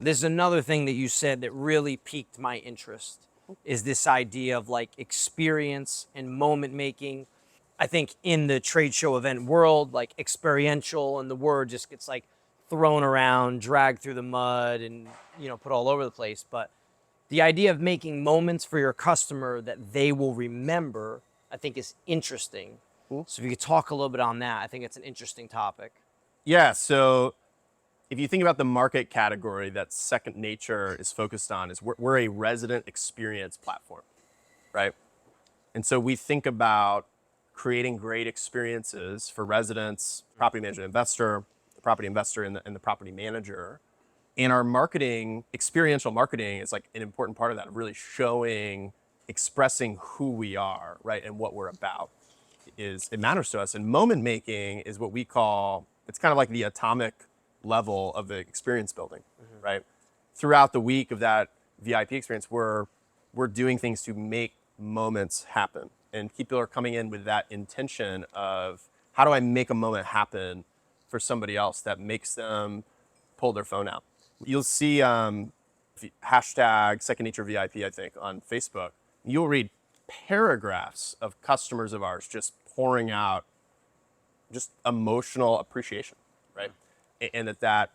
This is another thing that you said that really piqued my interest, is this idea of like experience and moment making. I think in the trade show event world, like experiential and the word just gets like thrown around, dragged through the mud and, put all over the place. But the idea of making moments for your customer that they will remember, I think is interesting. Cool. So if you could talk a little bit on that, I think it's an interesting topic. Yeah, so if you think about the market category that Second Nature is focused on, is we're a resident experience platform, right? And so we think about creating great experiences for residents, property manager, investor, the property investor, and the property manager. And our marketing, experiential marketing, is like an important part of that, of really showing, expressing who we are, right, and what we're about. It matters to us. And moment making is what we call, it's kind of like the atomic level of the experience building, right? Throughout the week of that VIP experience, we're doing things to make moments happen. And people are coming in with that intention of, how do I make a moment happen for somebody else that makes them pull their phone out? You'll see hashtag Second Nature VIP, I think, on Facebook. You'll read paragraphs of customers of ours just pouring out just emotional appreciation, right? And that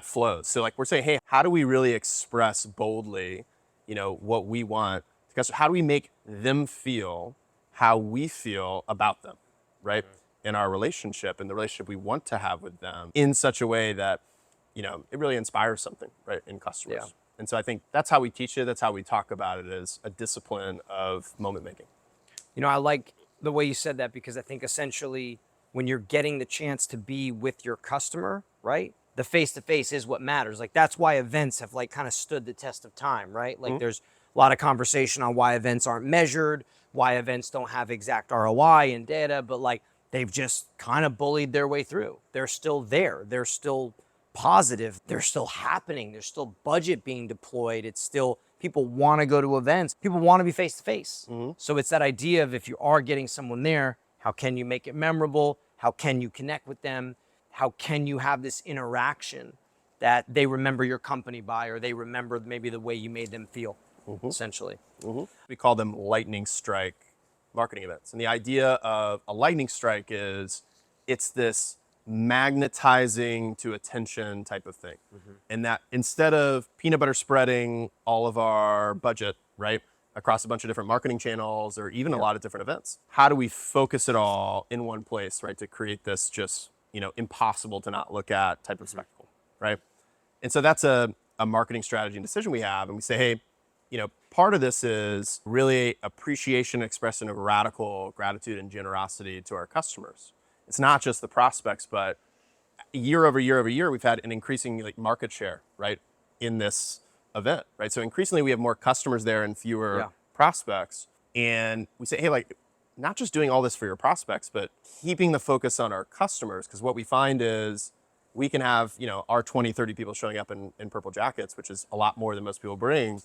flows. So like we're saying, hey, how do we really express boldly, what we want? Because how do we make them feel how we feel about them, right? In our relationship and the relationship we want to have with them in such a way that, it really inspires something, right, in customers. Yeah. And so I think that's how we teach it. That's how we talk about it, as a discipline of moment making. I like the way you said that, because I think essentially when you're getting the chance to be with your customer, right? The face-to-face is what matters. Like that's why events have like kind of stood the test of time, right? Like there's a lot of conversation on why events aren't measured, why events don't have exact ROI and data, but like they've just kind of bullied their way through. They're still there. They're still positive. They're still happening. There's still budget being deployed. It's still, people want to go to events. People want to be face to face. So it's that idea of, if you are getting someone there, how can you make it memorable? How can you connect with them? How can you have this interaction that they remember your company by, or they remember maybe the way you made them feel, essentially. We call them lightning strike marketing events. And the idea of a lightning strike is, it's this magnetizing to attention type of thing. And that instead of peanut butter spreading all of our budget, right, across a bunch of different marketing channels, or even a lot of different events, how do we focus it all in one place, right, to create this just, impossible to not look at type of spectacle, right? And so that's a marketing strategy and decision we have. And we say, hey, part of this is really appreciation, expression of radical gratitude and generosity to our customers. It's not just the prospects, but year over year over year, we've had an increasing market share, right, in this event, right? So increasingly we have more customers there and fewer prospects. And we say, hey, not just doing all this for your prospects, but keeping the focus on our customers. Because what we find is we can have, our 20, 30 people showing up in purple jackets, which is a lot more than most people bring.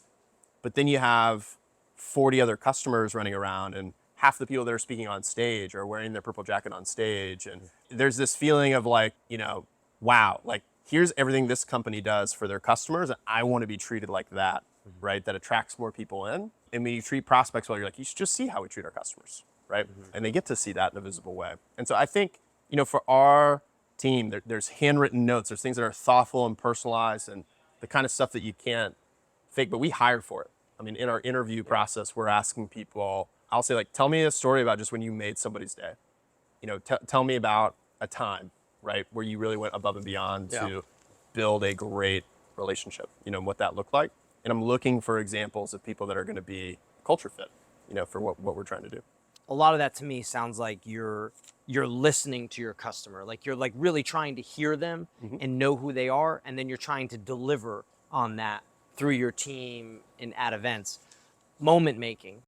But then you have 40 other customers running around, and half the people that are speaking on stage are wearing their purple jacket on stage. And there's this feeling of wow, here's everything this company does for their customers, and I want to be treated like that, right? That attracts more people in. And when you treat prospects well, you're like, you should just see how we treat our customers, right? And they get to see that in a visible way. And so I think, for our team, there's handwritten notes, there's things that are thoughtful and personalized, and the kind of stuff that you can't fake, but we hired for it. I mean, in our interview process, we're asking people, I'll say, tell me a story about just when you made somebody's day. Tell me about a time, right, where you really went above and beyond to build a great relationship, what that looked like. And I'm looking for examples of people that are going to be culture fit, for what we're trying to do. A lot of that to me sounds like you're listening to your customer. Like you're really trying to hear them and know who they are. And then you're trying to deliver on that through your team and at events. Moment making.